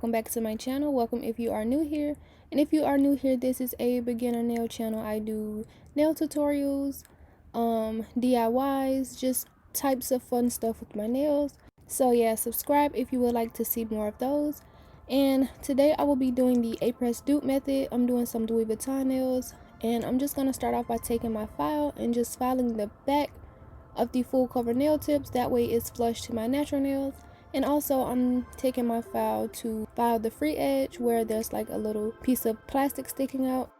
welcome back to my channel. Welcome if you are new here, and if you are new here, this is a beginner nail channel. I do nail tutorials, DIYs, just types of fun stuff with my nails. So yeah, subscribe if you would like to see more of those. And today I will be doing the APRES dupe method. I'm doing some Louis Vuitton nails, and I'm just gonna start off by taking my file and just filing the back of the full cover nail tips. That way it's flush to my natural nails. And also I'm taking my file to file the free edge where there's like a little piece of plastic sticking out.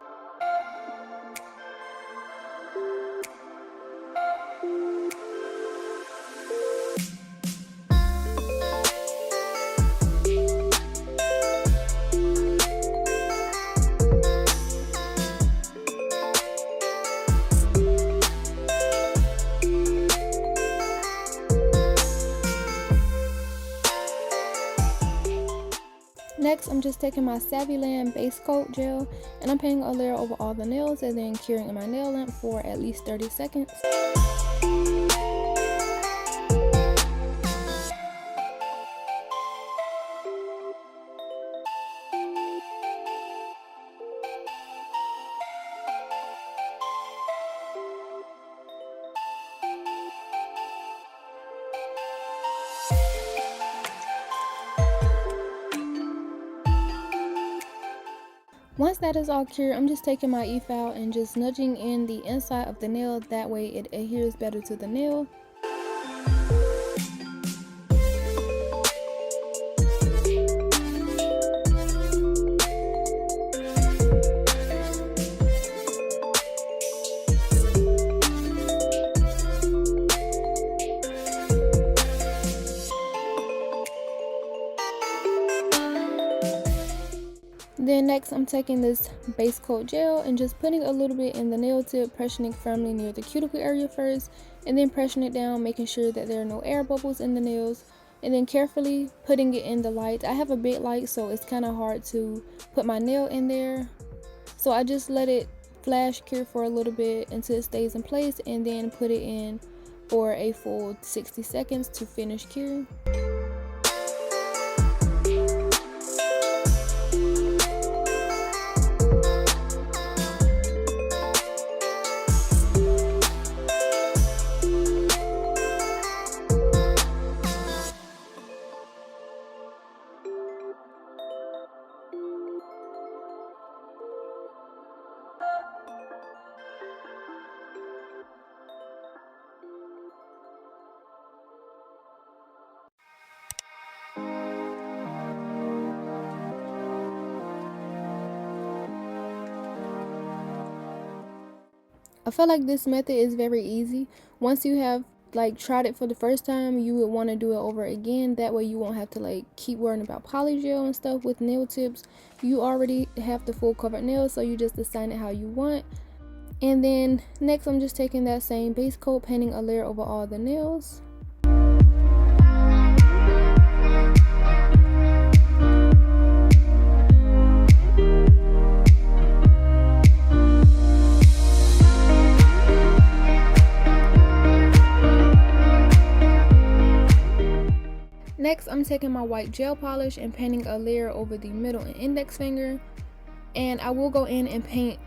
Next, I'm just taking my Saviland base coat gel and I'm painting a layer over all the nails and then curing in my nail lamp for at least 30 seconds. Once that is all cured, I'm just taking my e-file and just nudging in the inside of the nail. That way it adheres better to the nail. Then next I'm taking this base coat gel and just putting a little bit in the nail tip, pressing it firmly near the cuticle area first, and then pressing it down, making sure that there are no air bubbles in the nails, and then carefully putting it in the light. I have a big light, so it's kind of hard to put my nail in there, so I just let it flash cure for a little bit until it stays in place, and then put it in for a full 60 seconds to finish curing. I feel like this method is very easy. Once you have like tried it for the first time, you would want to do it over again. That way you won't have to like keep worrying about polygel and stuff with nail tips. You already have the full covered nails, so you just design it how you want. And then next I'm just taking that same base coat, painting a layer over all the nails. Next, I'm taking my white gel polish and painting a layer over the middle and index finger. And I will go in and paint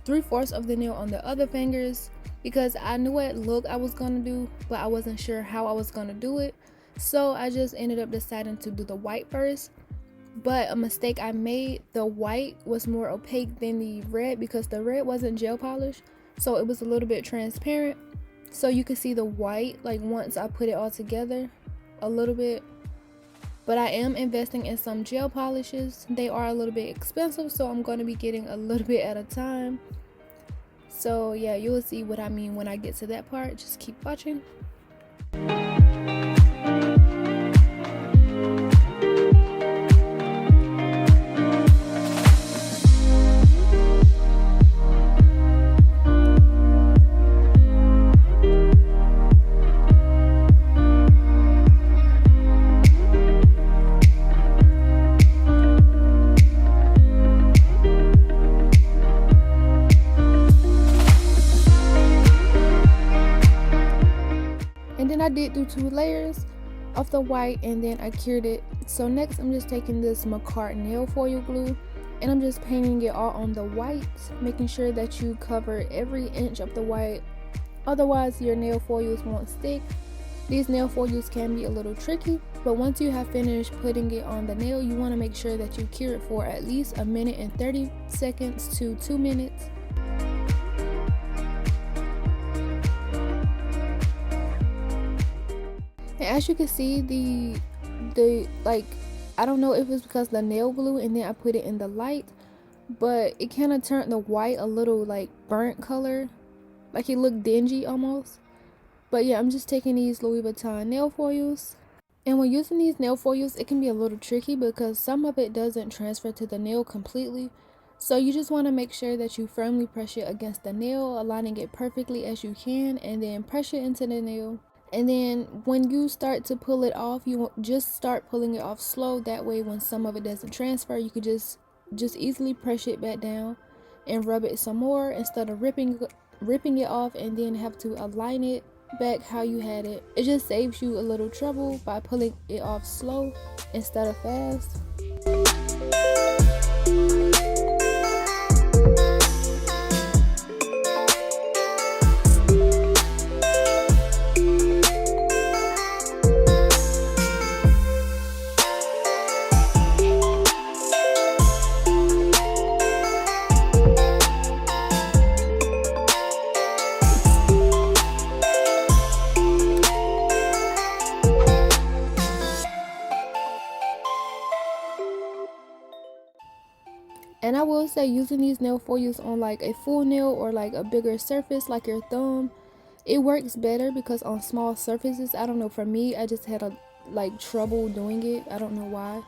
3/4 of the nail on the other fingers because I knew what look I was going to do, but I wasn't sure how I was going to do it. So I just ended up deciding to do the white first. But a mistake I made, the white was more opaque than the red because the red wasn't gel polish. So it was a little bit transparent. So you could see the white like once I put it all together a little bit. But I am investing in some gel polishes. They are a little bit expensive, so I'm going to be getting a little bit at a time. So yeah, you will see what I mean when I get to that part. Just keep watching. I did do 2 layers, of the white, and then I cured it. So next I'm just taking this makartt nail foil glue and I'm just painting it all on the white, making sure that you cover every inch of the white, otherwise your nail foils won't stick. These nail foils can be a little tricky, but once you have finished putting it on the nail, you want to make sure that you cure it for at least 1 minute and 30 seconds to 2 minutes. And as you can see, the like, I don't know if it's because the nail glue and then I put it in the light, but it kind of turned the white a little like burnt color, like it looked dingy almost. But yeah, I'm just taking these Louis Vuitton nail foils, and when using these nail foils it can be a little tricky because some of it doesn't transfer to the nail completely. So you just want to make sure that you firmly press it against the nail, aligning it perfectly as you can, and then press it into the nail. And then when you start to pull it off, you just start pulling it off slow. That way when some of it doesn't transfer, you could just easily press it back down and rub it some more instead of ripping it off and then have to align it back how you had it. It just saves you a little trouble by pulling it off slow instead of fast. And I will say, using these nail foils on like a full nail or like a bigger surface like your thumb, it works better because on small surfaces, I don't know, for me I just had like trouble doing it. I don't know why.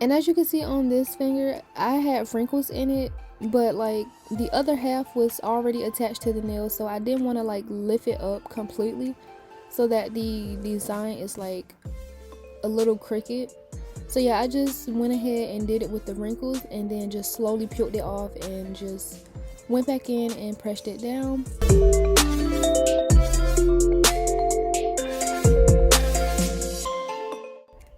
And as you can see on this finger, I had wrinkles in it, but like the other half was already attached to the nail, so I didn't want to like lift it up completely so that the design is like a little crooked. So yeah, I just went ahead and did it with the wrinkles and then just slowly peeled it off and just went back in and pressed it down.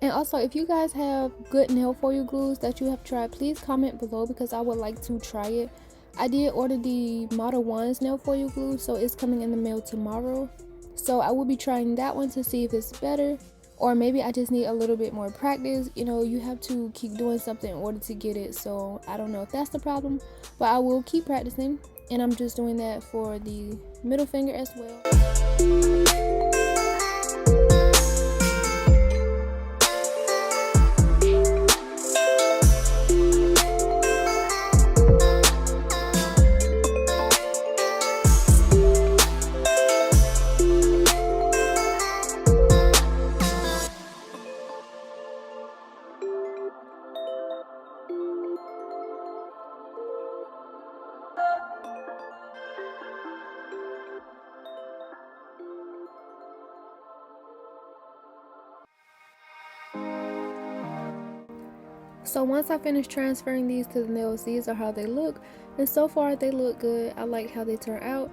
And also, if you guys have good nail foil glues that you have tried, please comment below because I would like to try it. I did order the Model 1's nail foil glue, so it's coming in the mail tomorrow. So I will be trying that one to see if it's better. Or maybe I just need a little bit more practice. You know, you have to keep doing something in order to get it. So I don't know if that's the problem, but I will keep practicing. And I'm just doing that for the middle finger as well. So once I finish transferring these to the nails, these are how they look, and so far they look good. I like how they turn out.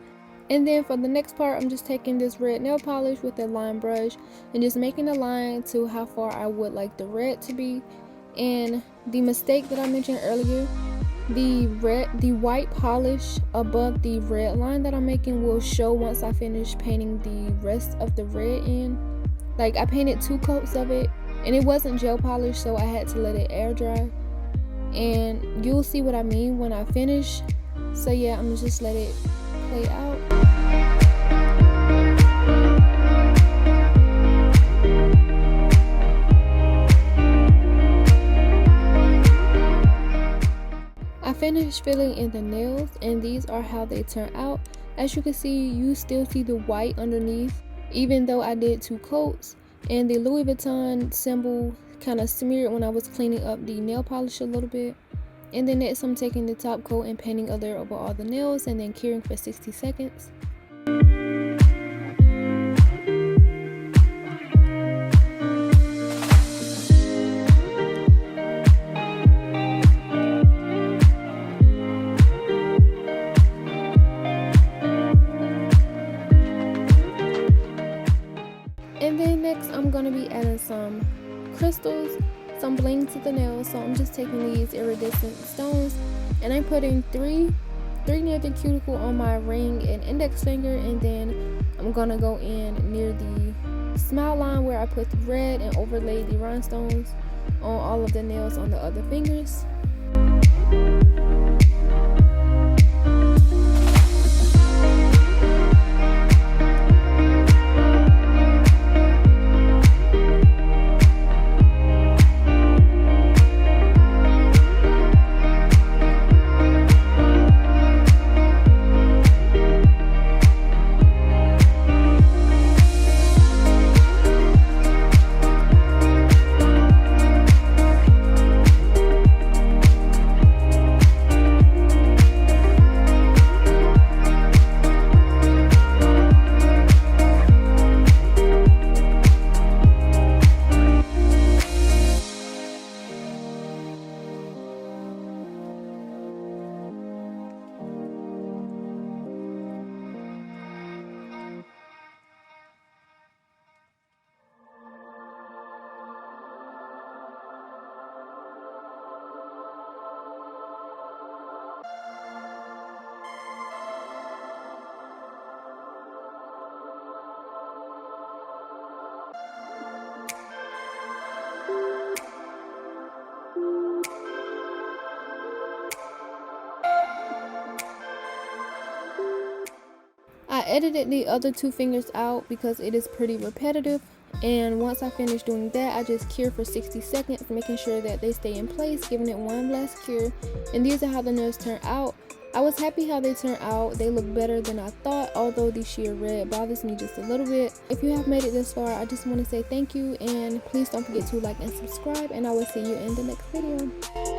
And then for the next part, I'm just taking this red nail polish with a line brush and just making a line to how far I would like the red to be. And the mistake that I mentioned earlier, the white polish above the red line that I'm making will show once I finish painting the rest of the red in. Like, I painted 2 coats of it and it wasn't gel polish, so I had to let it air dry, and you'll see what I mean when I finish. So yeah, I'm gonna just let it play out. I finished filling in the nails and these are how they turn out. As you can see, you still see the white underneath even though I did 2 coats. And the Louis Vuitton symbol kind of smeared when I was cleaning up the nail polish a little bit. And then next I'm taking the top coat and painting a layer over all the nails and then curing for 60 seconds. And then next some crystals, some bling to the nails. So I'm just taking these iridescent stones and I'm putting three near the cuticle on my ring and index finger, and then I'm gonna go in near the smile line where I put the red and overlay the rhinestones on all of the nails on the other fingers. I edited the other two fingers out because it is pretty repetitive, and once I finish doing that, I just cure for 60 seconds, making sure that they stay in place, giving it one last cure. And these are how the nails turn out. I was happy how they turned out. They look better than I thought, although the sheer red bothers me just a little bit. If you have made it this far, I just want to say thank you, and please don't forget to like and subscribe, and I will see you in the next video.